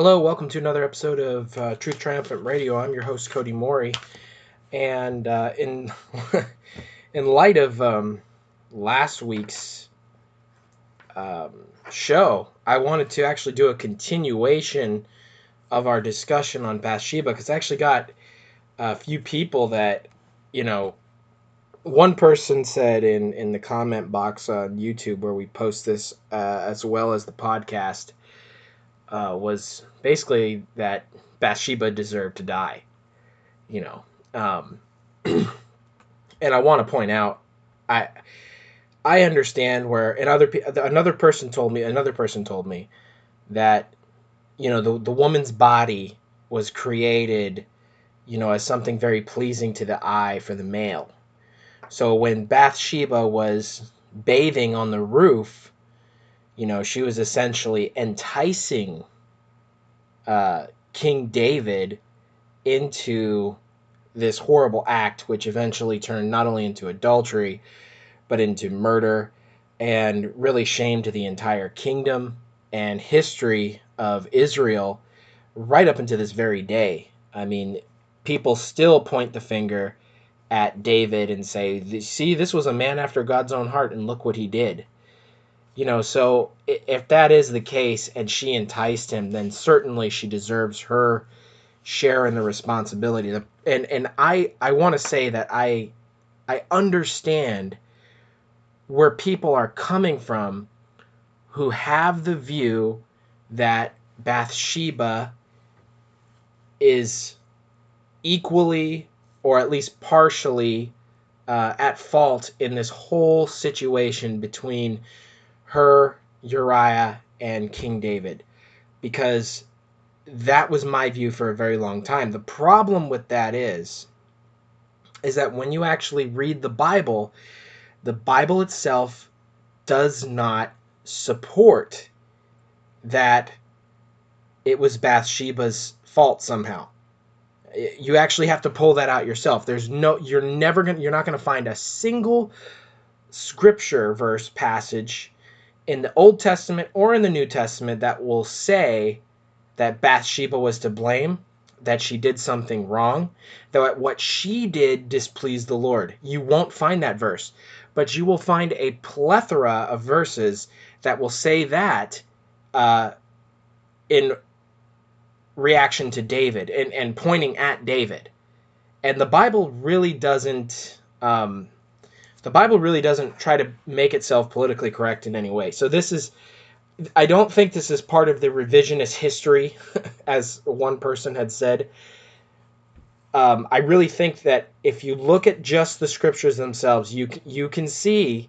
Hello, welcome to another episode of Truth Triumphant Radio. I'm your host, Kody Morey, and in in light of last week's um, show, I wanted to actually do a continuation of our discussion on Bathsheba because I actually got a few people that, you know, one person said in the comment box on YouTube where we post this as well as the podcast was basically that Bathsheba deserved to die, you know. Um, and I want to point out, I I understand where another person told me that the woman's body was created, as something very pleasing to the eye for the male. So when Bathsheba was bathing on the roof, she was essentially enticing King David into this horrible act, which eventually turned not only into adultery, but into murder and really shamed the entire kingdom and history of Israel right up into this very day. I mean, people still point the finger at David and say, see, this was a man after God's own heart, and look what he did. So if that is the case and she enticed him, then certainly she deserves her share in the responsibility. And I want to say that I understand where people are coming from who have the view that Bathsheba is equally or at least partially at fault in this whole situation between her, Uriah, and King David, because that was my view for a very long time. The problem with that is that when you actually read the Bible itself does not support that it was Bathsheba's fault somehow. You actually have to pull that out yourself. You're not going to find a single scripture verse passage in the Old Testament or in the New Testament that will say that Bathsheba was to blame, that she did something wrong, that what she did displeased the Lord. You won't find that verse, but you will find a plethora of verses that will say that in reaction to David and pointing at David. And the Bible really doesn't try to make itself politically correct in any way. So I don't think this is part of the revisionist history, as one person had said. I really think that if you look at just the scriptures themselves, you can see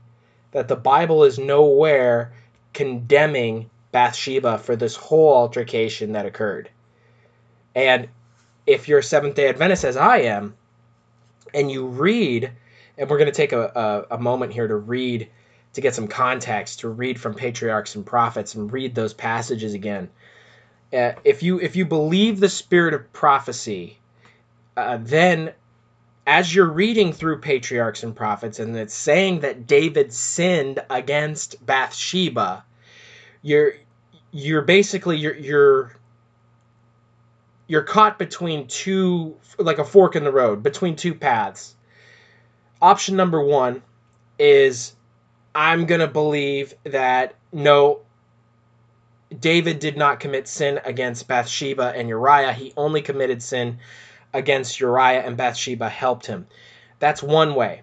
that the Bible is nowhere condemning Bathsheba for this whole altercation that occurred. And if you're a Seventh-day Adventist, as I am, and you read, and we're going to take a moment here to get some context, to read from Patriarchs and Prophets and read those passages again. If you believe the spirit of prophecy, then as you're reading through Patriarchs and Prophets and it's saying that David sinned against Bathsheba, you're caught between two, like a fork in the road, between two paths. Option number one is, I'm going to believe that no, David did not commit sin against Bathsheba and Uriah. He only committed sin against Uriah, and Bathsheba helped him. That's one way.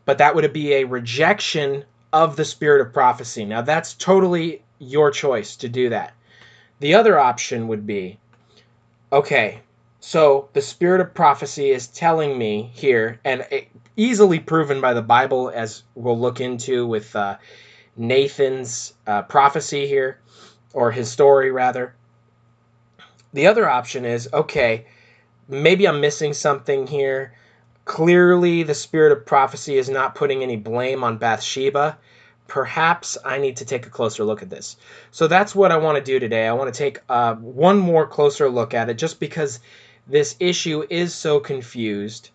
But that would be a rejection of the spirit of prophecy. Now, that's totally your choice to do that. The other option would be, okay, so the spirit of prophecy is telling me here, and easily proven by the Bible, as we'll look into with Nathan's prophecy here, or his story rather. The other option is, okay, maybe I'm missing something here. Clearly, the spirit of prophecy is not putting any blame on Bathsheba. Perhaps I need to take a closer look at this. So that's what I want to do today. I want to take one more closer look at it, just because this issue is so confused.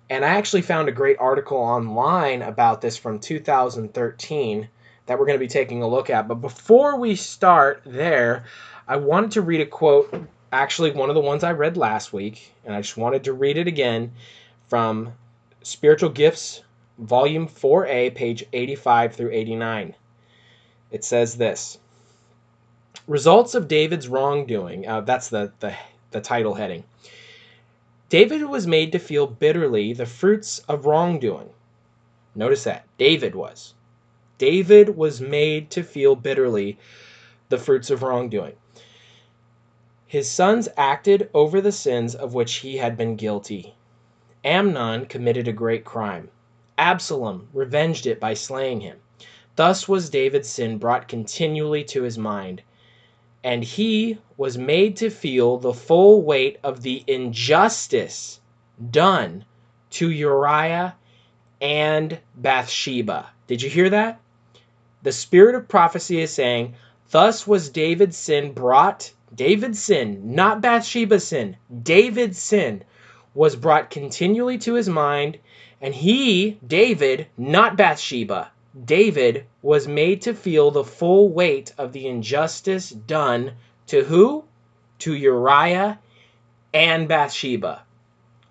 And I actually found a great article online about this from 2013 that we're going to be taking a look at. But before we start there, I wanted to read a quote, actually one of the ones I read last week, and I just wanted to read it again from Spiritual Gifts, Volume 4A, page 85 through 89. It says this: Results of David's wrongdoing. That's the title heading. David was made to feel bitterly the fruits of wrongdoing. Notice that. David was. David was made to feel bitterly the fruits of wrongdoing. His sons acted over the sins of which he had been guilty. Amnon committed a great crime. Absalom revenged it by slaying him. Thus was David's sin brought continually to his mind, and he was made to feel the full weight of the injustice done to Uriah and Bathsheba. Did you hear that? The spirit of prophecy is saying, thus was David's sin, not Bathsheba's sin, David's sin was brought continually to his mind, and he, David, not Bathsheba, David was made to feel the full weight of the injustice done to who? To Uriah and Bathsheba.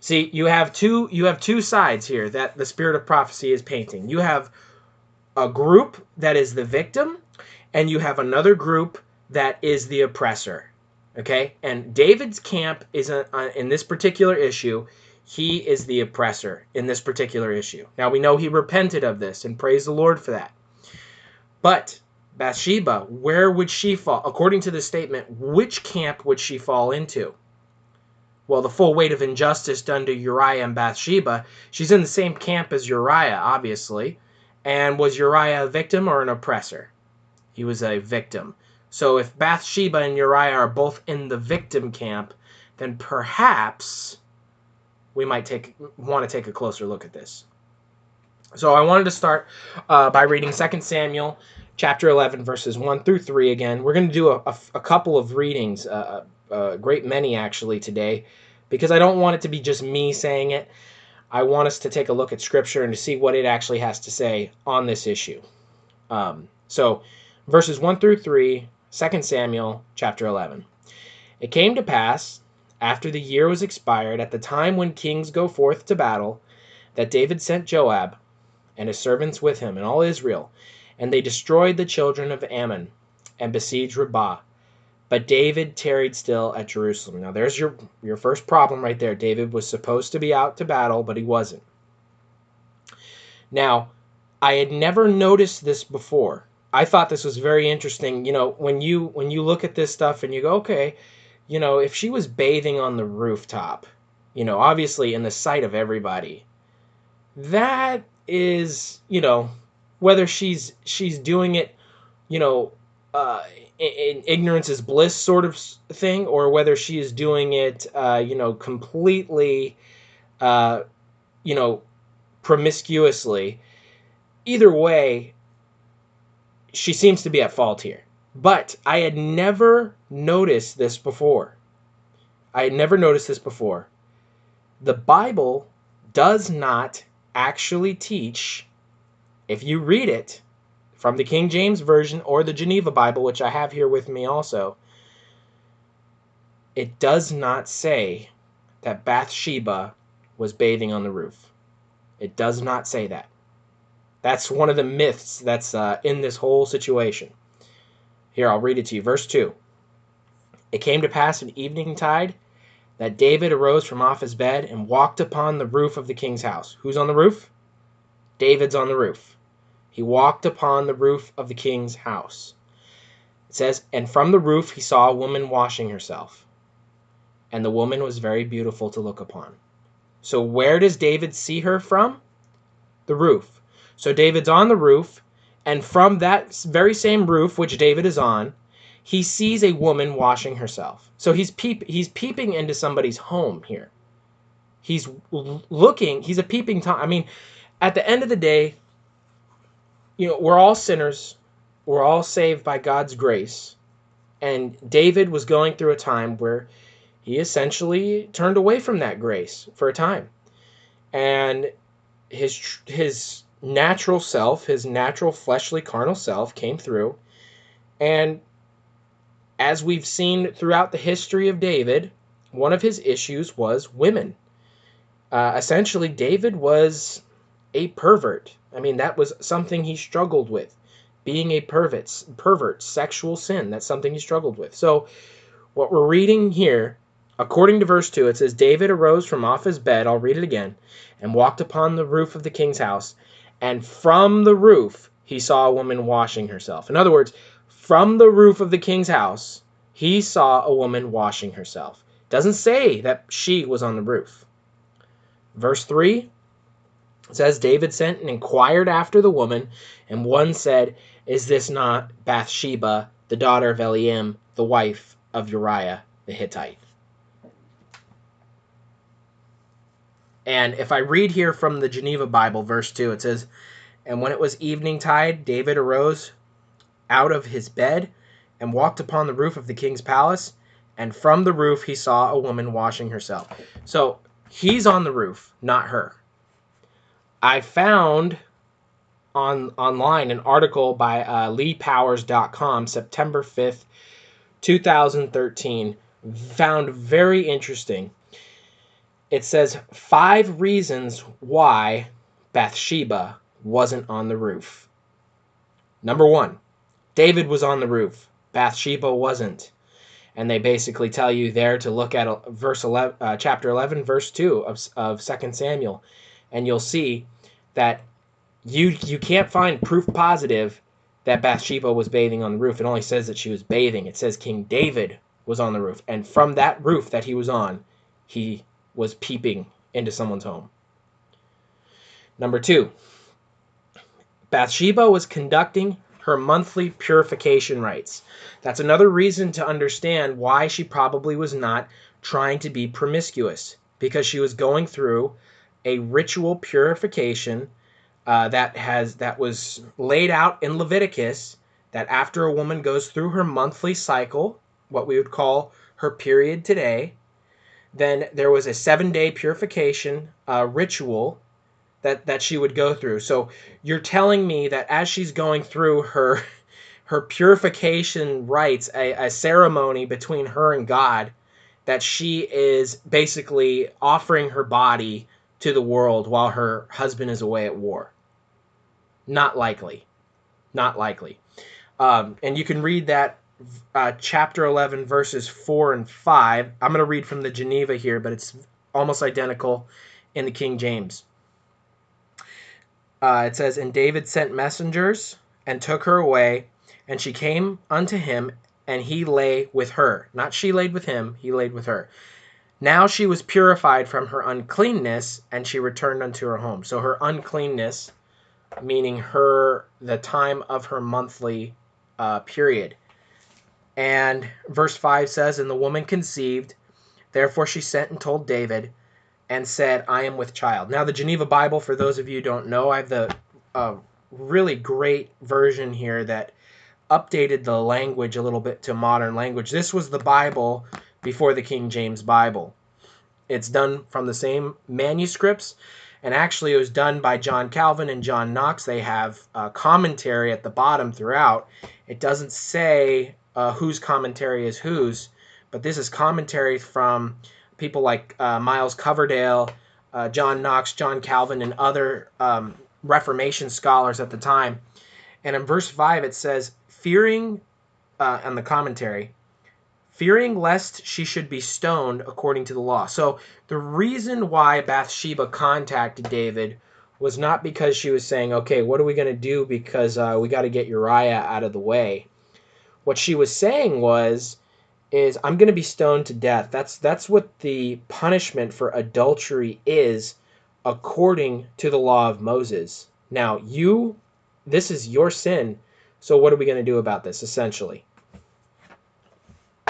See, you have two sides here that the spirit of prophecy is painting. You have a group that is the victim, and you have another group that is the oppressor. Okay? And David's camp is in this particular issue, he is the oppressor in this particular issue. Now we know he repented of this, and praise the Lord for that. But Bathsheba, where would she fall? According to the statement, which camp would she fall into? Well, the full weight of injustice done to Uriah and Bathsheba, she's in the same camp as Uriah, obviously. And was Uriah a victim or an oppressor? He was a victim. So if Bathsheba and Uriah are both in the victim camp, then perhaps we might want to take a closer look at this. So I wanted to start by reading 2 Samuel chapter 11, verses 1 through 3 again. We're going to do a couple of readings, a great many actually today, because I don't want it to be just me saying it. I want us to take a look at Scripture and to see what it actually has to say on this issue. So verses 1 through 3, 2 Samuel chapter 11. It came to pass, after the year was expired, at the time when kings go forth to battle, that David sent Joab and his servants with him and all Israel, and they destroyed the children of Ammon and besieged Rabbah. But David tarried still at Jerusalem. Now there's your first problem right there. David was supposed to be out to battle, but he wasn't. Now, I had never noticed this before. I thought this was very interesting. You know, when you look at this stuff and you go, okay, you know, if she was bathing on the rooftop, you know, obviously in the sight of everybody, that is, you know, whether she's doing it, you know, in ignorance is bliss sort of thing, or whether she is doing it, you know, completely, you know, promiscuously. Either way, she seems to be at fault here. But I had never noticed this before. The Bible does not actually teach, if you read it from the King James Version or the Geneva Bible, which I have here with me also, it does not say that Bathsheba was bathing on the roof. It does not say that. That's one of the myths that's in this whole situation. Here, I'll read it to you. Verse 2. It came to pass at eventide that David arose from off his bed and walked upon the roof of the king's house. Who's on the roof? David's on the roof. He walked upon the roof of the king's house. It says, and from the roof he saw a woman washing herself. And the woman was very beautiful to look upon. So where does David see her from? The roof. So David's on the roof, and from that very same roof which David is on, he sees a woman washing herself. So he's peeping into somebody's home here. He's looking, he's a peeping Tom. I mean, at the end of the day, you know, we're all sinners. We're all saved by God's grace. And David was going through a time where he essentially turned away from that grace for a time. And his natural self, his natural fleshly carnal self came through, and as we've seen throughout the history of David, one of his issues was women. Essentially, David was a pervert. I mean, that was something he struggled with. Being a pervert, sexual sin, that's something he struggled with. So, what we're reading here, according to verse 2, it says, David arose from off his bed, I'll read it again, and walked upon the roof of the king's house, and from the roof he saw a woman washing herself. In other words, from the roof of the king's house, he saw a woman washing herself. It doesn't say that she was on the roof. Verse 3 says, David sent and inquired after the woman, and one said, Is this not Bathsheba, the daughter of Eliam, the wife of Uriah the Hittite? And if I read here from the Geneva Bible, verse 2, it says, And when it was evening tide, David arose out of his bed and walked upon the roof of the king's palace, and from the roof he saw a woman washing herself. So he's on the roof, not her. I found online an article by leepowers.com, September 5th, 2013, found very interesting. It says 5 reasons why Bathsheba wasn't on the roof. Number 1, David was on the roof. Bathsheba wasn't. And they basically tell you there to look at chapter 11, verse 2 of 2 Samuel. And you'll see that you can't find proof positive that Bathsheba was bathing on the roof. It only says that she was bathing. It says King David was on the roof. And from that roof that he was on, he was peeping into someone's home. Number 2, Bathsheba was conducting her monthly purification rites. That's another reason to understand why she probably was not trying to be promiscuous, because she was going through a ritual purification that was laid out in Leviticus, that after a woman goes through her monthly cycle, what we would call her period today, then there was a 7-day purification ritual that she would go through. So you're telling me that as she's going through her purification rites, a ceremony between her and God, that she is basically offering her body to the world while her husband is away at war. Not likely. Not likely. And you can read that chapter 11, verses 4 and 5. I'm going to read from the Geneva here, but it's almost identical in the King James. It says, And David sent messengers and took her away, and she came unto him, and he lay with her. Not she laid with him, he laid with her. Now she was purified from her uncleanness, and she returned unto her home. So her uncleanness, meaning the time of her monthly period. And verse 5 says, And the woman conceived, therefore she sent and told David, and said, I am with child. Now the Geneva Bible, for those of you who don't know, I have the really great version here that updated the language a little bit to modern language. This was the Bible before the King James Bible. It's done from the same manuscripts, and actually it was done by John Calvin and John Knox. They have commentary at the bottom throughout. It doesn't say whose commentary is whose, but this is commentary from people like Miles Coverdale, John Knox, John Calvin, and other Reformation scholars at the time. And in verse 5 it says, fearing, on the commentary, fearing lest she should be stoned according to the law. So the reason why Bathsheba contacted David was not because she was saying, okay, what are we going to do because we got to get Uriah out of the way. What she was saying is I'm going to be stoned to death. That's what the punishment for adultery is according to the law of Moses. Now, this is your sin, so what are we going to do about this, essentially?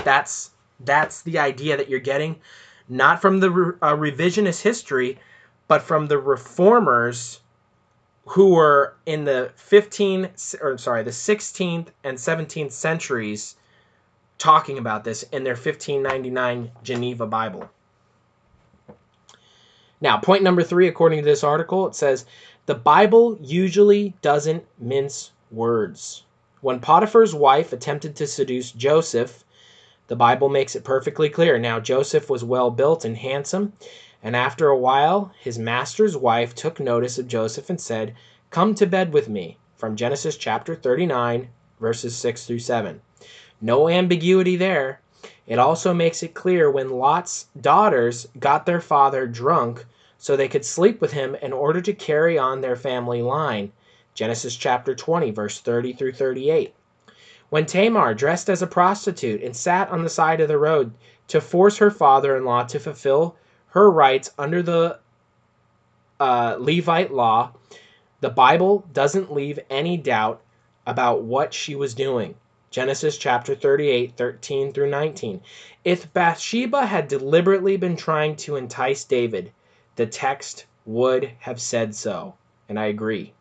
That's the idea that you're getting, not from the revisionist history, but from the reformers who were in the 16th and 17th centuries talking about this in their 1599 Geneva Bible. Now, point number 3, according to this article, it says, the Bible usually doesn't mince words. When Potiphar's wife attempted to seduce Joseph The Bible makes it perfectly clear. Now Joseph was well built and handsome, and after a while his master's wife took notice of Joseph and said, "Come to bed with me," from Genesis chapter 39, verses 6 through 7. No ambiguity there. It also makes it clear when Lot's daughters got their father drunk so they could sleep with him in order to carry on their family line. Genesis chapter 20, verse 30 through 38. When Tamar dressed as a prostitute and sat on the side of the road to force her father-in-law to fulfill her rights under the Levite law, the Bible doesn't leave any doubt about what she was doing. Genesis chapter 38, 13 through 19. If Bathsheba had deliberately been trying to entice David, the text would have said so. And I agree.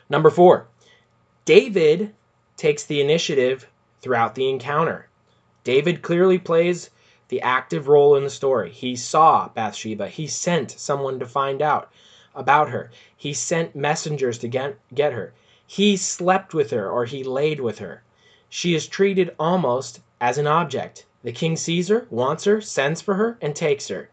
Number 4, David takes the initiative throughout the encounter. David clearly plays the active role in the story. He saw Bathsheba. He sent someone to find out about her. He sent messengers to get her. He slept with her, or he laid with her. She is treated almost as an object. The king sees her, wants her, sends for her, and takes her.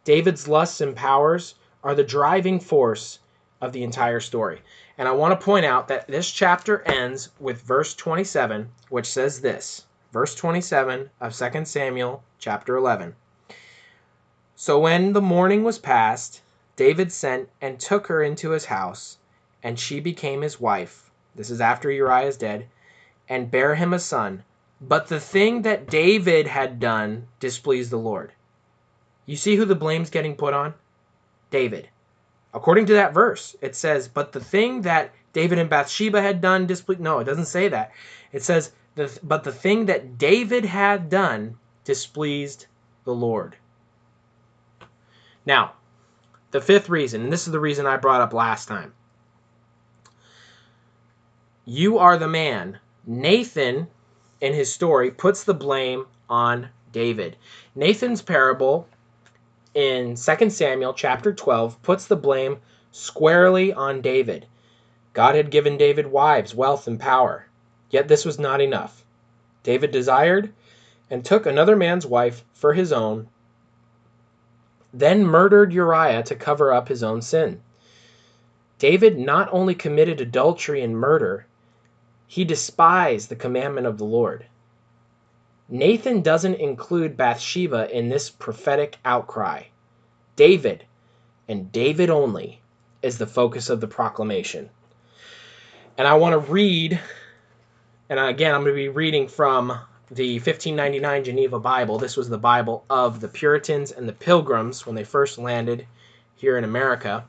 David's lusts and powers are the driving force of the entire story. And I want to point out that this chapter ends with verse 27, which says this. Verse 27 of 2 Samuel chapter 11. So when the morning was past, David sent and took her into his house, and she became his wife. This is after Uriah is dead, and bare him a son. But the thing that David had done displeased the Lord. You see who the blame's getting put on? David. According to that verse, it says, but the thing that David and Bathsheba had done displeased. No, it doesn't say that. It says, but the thing that David had done displeased the Lord. Now, the fifth reason, and this is the reason I brought up last time. You are the man. Nathan, in his story, puts the blame on David. Nathan's parable in 2 Samuel chapter 12 puts the blame squarely on David. God had given David wives, wealth, and power. Yet this was not enough. David desired and took another man's wife for his own, then murdered Uriah to cover up his own sin. David not only committed adultery and murder, he despised the commandment of the Lord. Nathan doesn't include Bathsheba in this prophetic outcry. David, and David only, is the focus of the proclamation. And I want to read, and again, I'm going to be reading from the 1599 Geneva Bible. This was the Bible of the Puritans and the Pilgrims when they first landed here in America.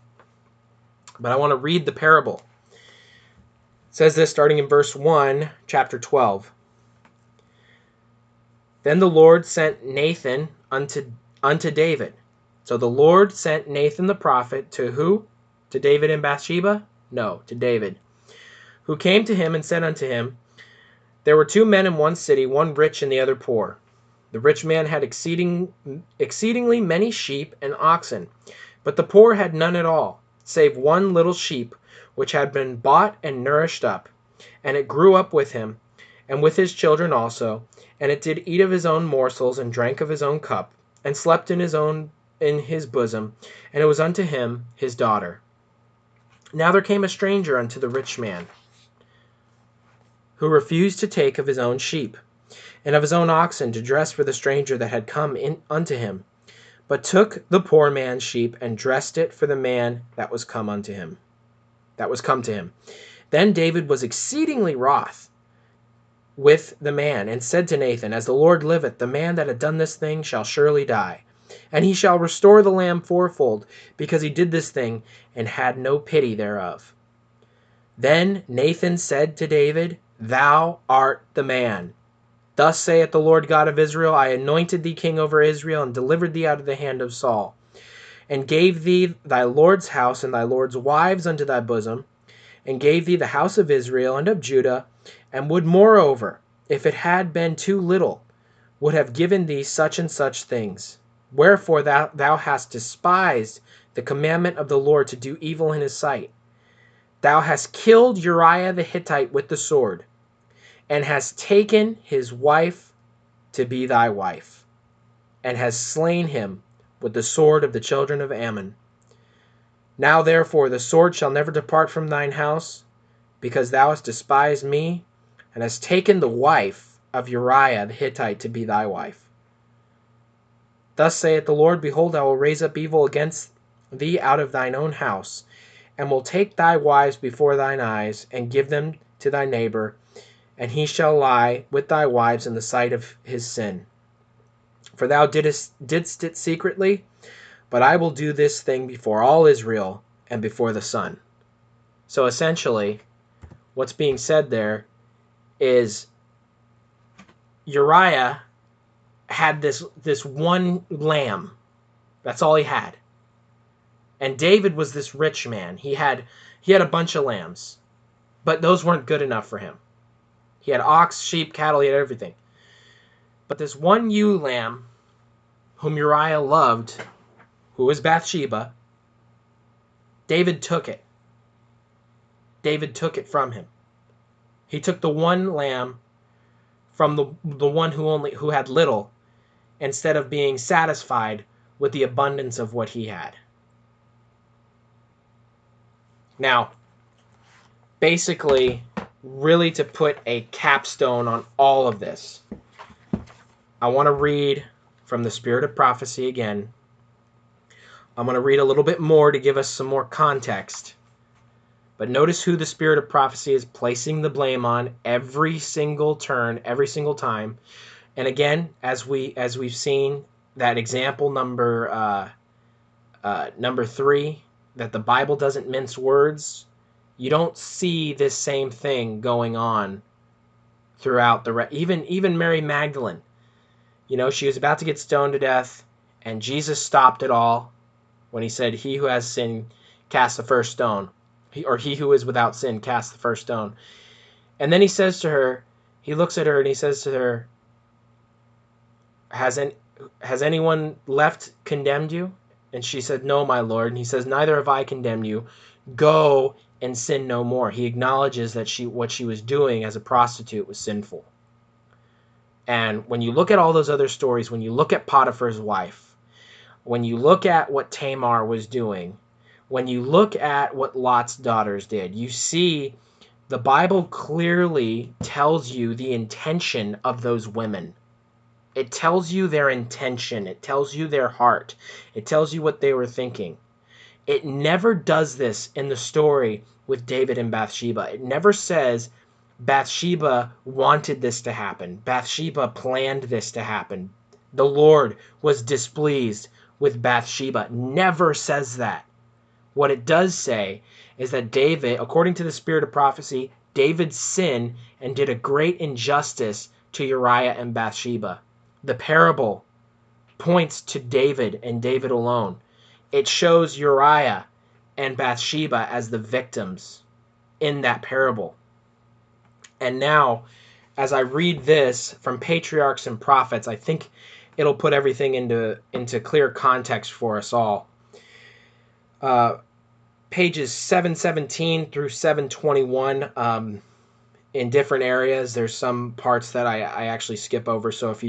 But I want to read the parable. It says this starting in verse 1, chapter 12. Then the Lord sent Nathan unto David. So the Lord sent Nathan the prophet to who? To David and Bathsheba? No, to David. Who came to him and said unto him, there were two men in one city, one rich and the other poor. The rich man had exceedingly many sheep and oxen, but the poor had none at all, save one little sheep, which had been bought and nourished up. And it grew up with him, and with his children also, and it did eat of his own morsels, and drank of his own cup, and slept in his bosom, and it was unto him his daughter. Now there came a stranger unto the rich man, who refused to take of his own sheep, and of his own oxen to dress for the stranger that had come in unto him, but took the poor man's sheep, and dressed it for the man that was come to him. Then David was exceedingly wroth with the man, and said to Nathan, as the Lord liveth, the man that had done this thing shall surely die, and he shall restore the lamb fourfold, because he did this thing, and had no pity thereof. Then Nathan said to David, thou art the man. Thus saith the Lord God of Israel, I anointed thee king over Israel, and delivered thee out of the hand of Saul, and gave thee thy Lord's house and thy Lord's wives unto thy bosom, and gave thee the house of Israel and of Judah, and would moreover, if it had been too little, would have given thee such and such things. Wherefore thou hast despised the commandment of the Lord to do evil in his sight. Thou hast killed Uriah the Hittite with the sword, and hast taken his wife to be thy wife, and hast slain him with the sword of the children of Ammon. Now therefore the sword shall never depart from thine house, because thou hast despised me, and hast taken the wife of Uriah the Hittite to be thy wife. Thus saith the Lord, Behold, I will raise up evil against thee out of thine own house, and will take thy wives before thine eyes, and give them to thy neighbor, and he shall lie with thy wives in the sight of his sin. For thou didst it secretly, but I will do this thing before all Israel and before the sun. So essentially, what's being said there is Uriah had this one lamb. That's all he had. And David was this rich man. He had a bunch of lambs, but those weren't good enough for him. He had ox, sheep, cattle, he had everything. But this one ewe lamb, whom Uriah loved, who was Bathsheba, David took it. David took it from him. He took the one lamb from the one who had little, instead of being satisfied with the abundance of what he had. Now, basically, really to put a capstone on all of this, I want to read from the Spirit of Prophecy again. I'm going to read a little bit more to give us some more context. But notice who the Spirit of Prophecy is placing the blame on every single turn, every single time. And again, as we've seen, that example number 3, that the Bible doesn't mince words. You don't see this same thing going on throughout even Mary Magdalene. You know, she was about to get stoned to death, and Jesus stopped it all when he said, "He who has sinned, cast the first stone." He who is without sin, cast the first stone. And then he says to her, he looks at her and he says to her, Has anyone left condemned you? And she said, "No, my Lord." And he says, "Neither have I condemned you. Go and sin no more." He acknowledges that what she was doing as a prostitute was sinful. And when you look at all those other stories, when you look at Potiphar's wife, when you look at what Tamar was doing, when you look at what Lot's daughters did, you see the Bible clearly tells you the intention of those women. It tells you their intention. It tells you their heart. It tells you what they were thinking. It never does this in the story with David and Bathsheba. It never says Bathsheba wanted this to happen. Bathsheba planned this to happen. The Lord was displeased with Bathsheba. Never says that. What it does say is that David, according to the Spirit of Prophecy, David sinned and did a great injustice to Uriah and Bathsheba. The parable points to David and David alone. It shows Uriah and Bathsheba as the victims in that parable. And now, as I read this from Patriarchs and Prophets, I think it'll put everything into clear context for us all. Pages 717 through 721, in different areas. There's some parts that I actually skip over, so if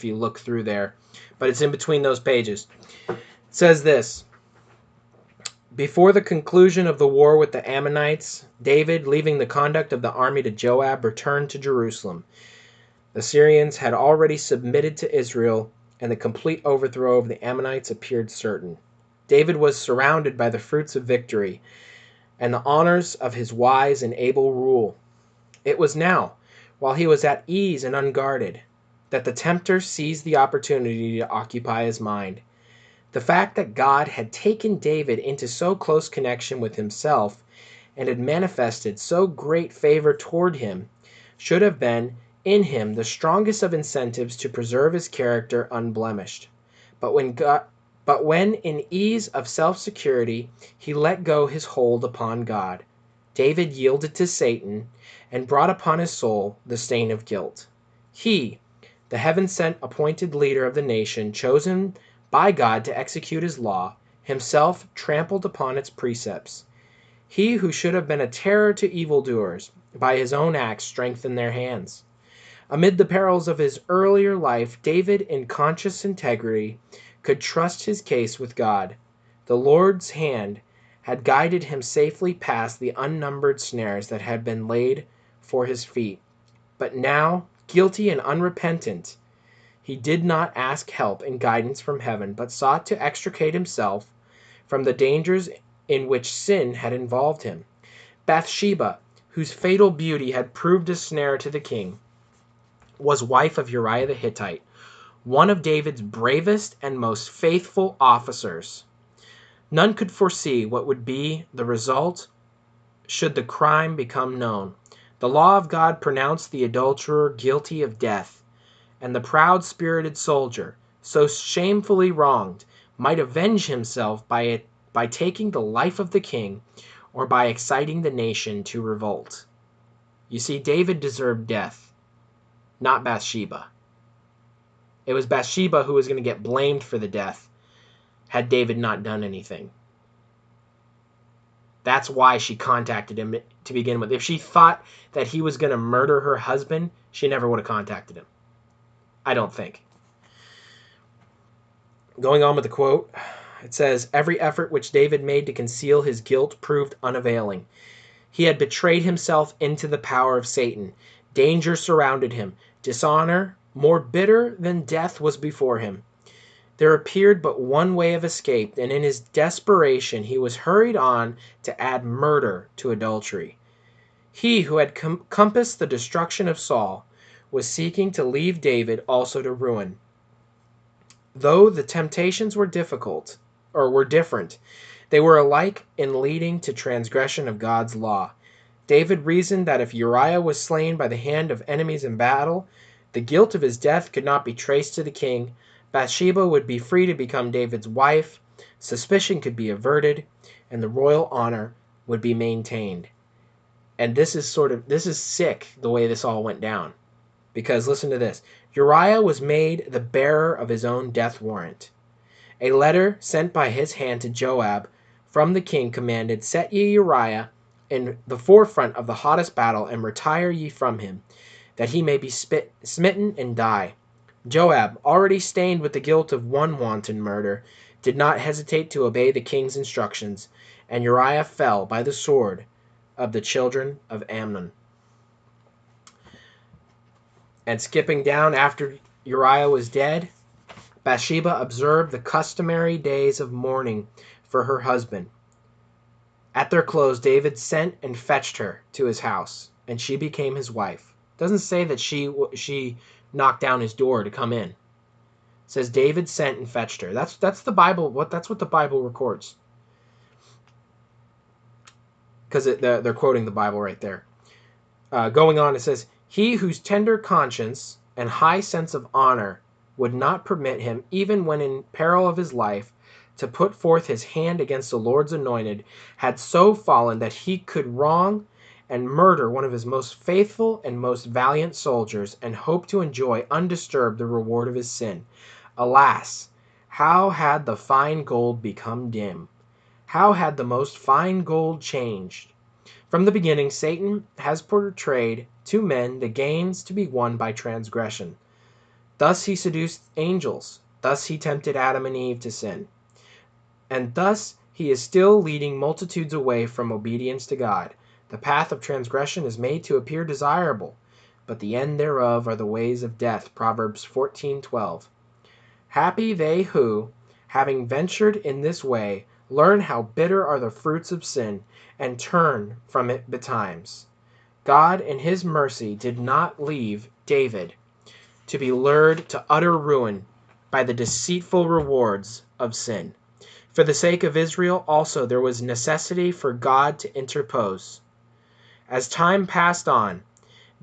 you look through there, but it's in between those pages. It says this: Before the conclusion of the war with the Ammonites, David, leaving the conduct of the army to Joab, returned to Jerusalem. The Syrians had already submitted to Israel, and the complete overthrow of the Ammonites appeared certain. David was surrounded by the fruits of victory and the honors of his wise and able rule. It was now, while he was at ease and unguarded, that the tempter seized the opportunity to occupy his mind. The fact that God had taken David into so close connection with himself and had manifested so great favor toward him should have been in him the strongest of incentives to preserve his character unblemished. But when in ease of self-security he let go his hold upon God, David yielded to Satan and brought upon his soul the stain of guilt. He, the heaven-sent appointed leader of the nation, chosen by God to execute his law, himself trampled upon its precepts. He who should have been a terror to evildoers by his own acts, strengthened their hands. Amid the perils of his earlier life, David, in conscious integrity, could trust his case with God. The Lord's hand had guided him safely past the unnumbered snares that had been laid for his feet. But now, guilty and unrepentant, he did not ask help and guidance from heaven, but sought to extricate himself from the dangers in which sin had involved him. Bathsheba, whose fatal beauty had proved a snare to the king, was wife of Uriah the Hittite, one of David's bravest and most faithful officers. None could foresee what would be the result should the crime become known. The law of God pronounced the adulterer guilty of death, and the proud-spirited soldier, so shamefully wronged, might avenge himself by taking the life of the king or by exciting the nation to revolt. You see, David deserved death, not Bathsheba. It was Bathsheba who was going to get blamed for the death had David not done anything. That's why she contacted him to begin with. If she thought that he was going to murder her husband, she never would have contacted him. I don't think. Going on with the quote, it says, "Every effort which David made to conceal his guilt proved unavailing. He had betrayed himself into the power of Satan. Danger surrounded him. Dishonor, more bitter than death, was before him. There appeared but one way of escape, and in his desperation he was hurried on to add murder to adultery. He who had compassed the destruction of Saul was seeking to leave David also to ruin. Though the temptations were different, they were alike in leading to transgression of God's law. David reasoned that if Uriah was slain by the hand of enemies in battle, the guilt of his death could not be traced to the king. Bathsheba would be free to become David's wife, suspicion could be averted, and the royal honor would be maintained." And this is sick the way this all went down. Because listen to this. Uriah was made the bearer of his own death warrant. A letter sent by his hand to Joab from the king commanded, "Set ye Uriah in the forefront of the hottest battle, and retire ye from him, that he may be smitten and die." Joab, already stained with the guilt of one wanton murder, did not hesitate to obey the king's instructions, and Uriah fell by the sword of the children of Ammon. And skipping down, after Uriah was dead, Bathsheba observed the customary days of mourning for her husband. At their close, David sent and fetched her to his house, and she became his wife. It doesn't say that she knocked down his door to come in. It says David sent and fetched her. That's the Bible. That's what the Bible records. Because they're quoting the Bible right there. Going on, it says, "He whose tender conscience and high sense of honor would not permit him, even when in peril of his life, to put forth his hand against the Lord's anointed, had so fallen that he could wrong and murder one of his most faithful and most valiant soldiers, and hope to enjoy undisturbed the reward of his sin. Alas, how had the fine gold become dim? How had the most fine gold changed? From the beginning, Satan has portrayed to men the gains to be won by transgression. Thus he seduced angels. Thus he tempted Adam and Eve to sin. And thus he is still leading multitudes away from obedience to God. The path of transgression is made to appear desirable, but the end thereof are the ways of death." Proverbs 14:12. "Happy they who, having ventured in this way, learn how bitter are the fruits of sin, and turn from it betimes." God in his mercy did not leave David to be lured to utter ruin by the deceitful rewards of sin. For the sake of Israel also there was necessity for God to interpose. As time passed on,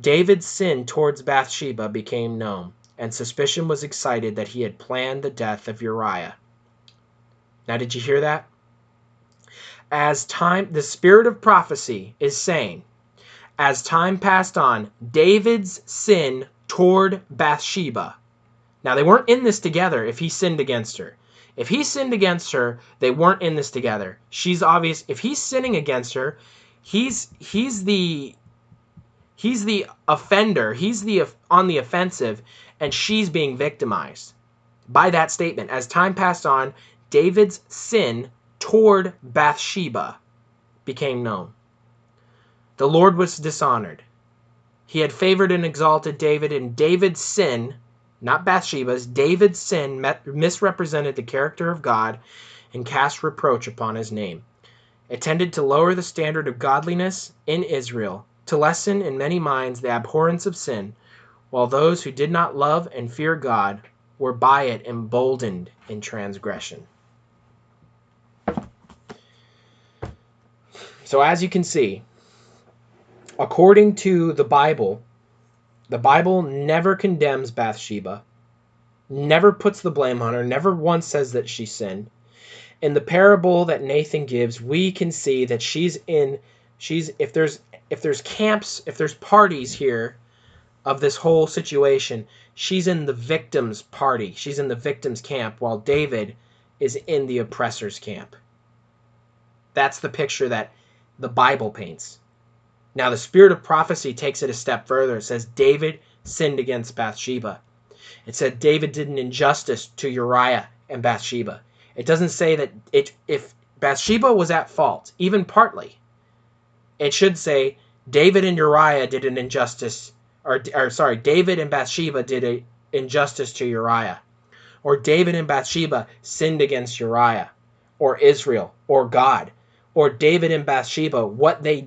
David's sin towards Bathsheba became known, and suspicion was excited that he had planned the death of Uriah. Now, did you hear that? The spirit of prophecy is saying, as time passed on, David's sin toward Bathsheba. Now, they weren't in this together if he sinned against her. If he sinned against her, they weren't in this together. She's obvious. If he's sinning against her, he's the He's the offender. He's on the offensive, and she's being victimized by that statement. As time passed on, David's sin toward Bathsheba became known. The Lord was dishonored. He had favored and exalted David, and David's sin, not Bathsheba's, David's sin misrepresented the character of God and cast reproach upon his name. It tended to lower the standard of godliness in Israel, to lessen in many minds the abhorrence of sin, while those who did not love and fear God were by it emboldened in transgression. So as you can see, according to the Bible never condemns Bathsheba, never puts the blame on her, never once says that she sinned. In the parable that Nathan gives, we can see that if there's camps, if there's parties here of this whole situation, she's in the victim's party. She's in the victim's camp, while David is in the oppressor's camp. That's the picture that the Bible paints. Now, the spirit of prophecy takes it a step further. It says David sinned against Bathsheba. It said David did an injustice to Uriah and Bathsheba. It doesn't say that if Bathsheba was at fault, even partly. It should say David and Uriah did an injustice, David and Bathsheba did an injustice to Uriah. Or David and Bathsheba sinned against Uriah, or Israel, or God. Or David and Bathsheba, what they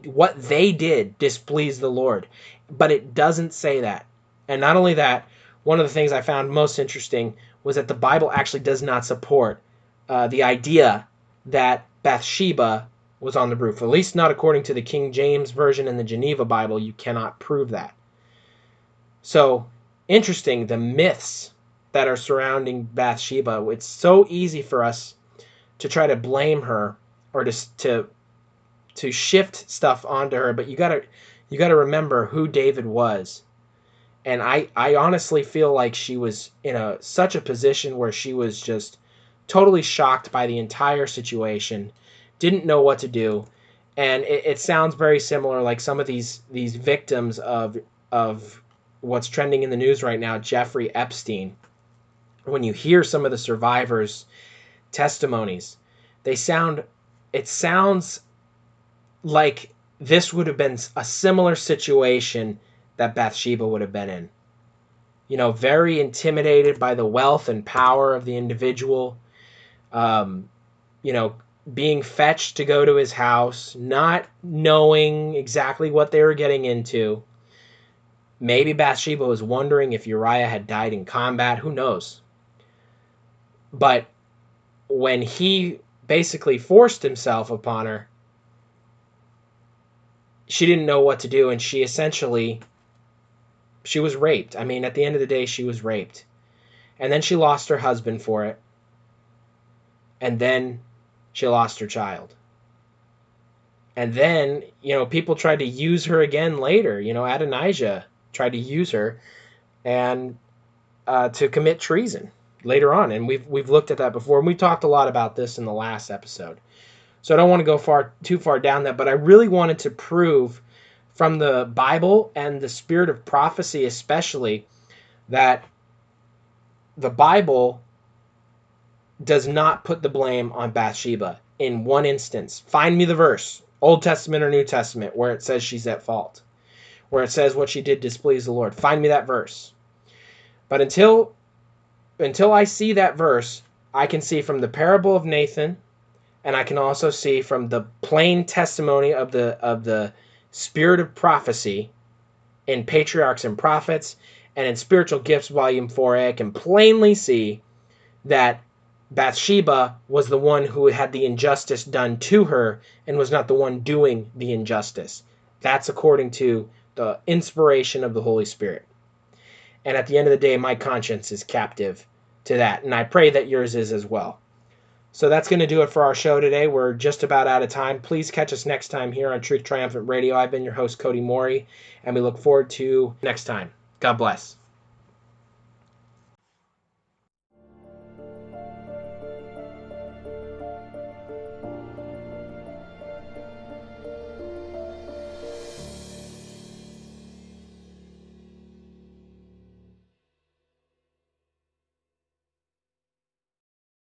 did displeased the Lord. But it doesn't say that. And not only that, one of the things I found most interesting was that the Bible actually does not support the idea that Bathsheba was on the roof. At least not according to the King James Version and the Geneva Bible. You cannot prove that. So, interesting, the myths that are surrounding Bathsheba. It's so easy for us to try to blame her or to shift stuff onto her, but you gotta remember who David was. And I honestly feel like she was in such a position where she was just totally shocked by the entire situation, didn't know what to do, and it sounds very similar, like some of these victims of what's trending in the news right now, Jeffrey Epstein. When you hear some of the survivors' testimonies, it sounds like this would have been a similar situation that Bathsheba would have been in. You know, very intimidated by the wealth and power of the individual. Being fetched to go to his house, not knowing exactly what they were getting into. Maybe Bathsheba was wondering if Uriah had died in combat. Who knows? But when he basically forced himself upon her, she didn't know what to do, and she was raped. I mean, at the end of the day, she was raped. And then she lost her husband for it. And then she lost her child. And then, people tried to use her again later. Adonijah tried to use her and to commit treason later on. And we've looked at that before, and we talked a lot about this in the last episode. So I don't want to go too far down that, but I really wanted to prove from the Bible and the spirit of prophecy especially that the Bible does not put the blame on Bathsheba in one instance. Find me the verse, Old Testament or New Testament, where it says she's at fault, where it says what she did displeased the Lord. Find me that verse. But until I see that verse, I can see from the parable of Nathan, and I can also see from the plain testimony of the spirit of prophecy in Patriarchs and Prophets and in Spiritual Gifts Volume 4a, I can plainly see that Bathsheba was the one who had the injustice done to her and was not the one doing the injustice. That's according to the inspiration of the Holy Spirit. And at the end of the day, my conscience is captive to that, and I pray that yours is as well. So that's going to do it for our show today. We're just about out of time. Please catch us next time here on Truth Triumphant Radio. I've been your host, Kody Morey, and we look forward to next time. God bless.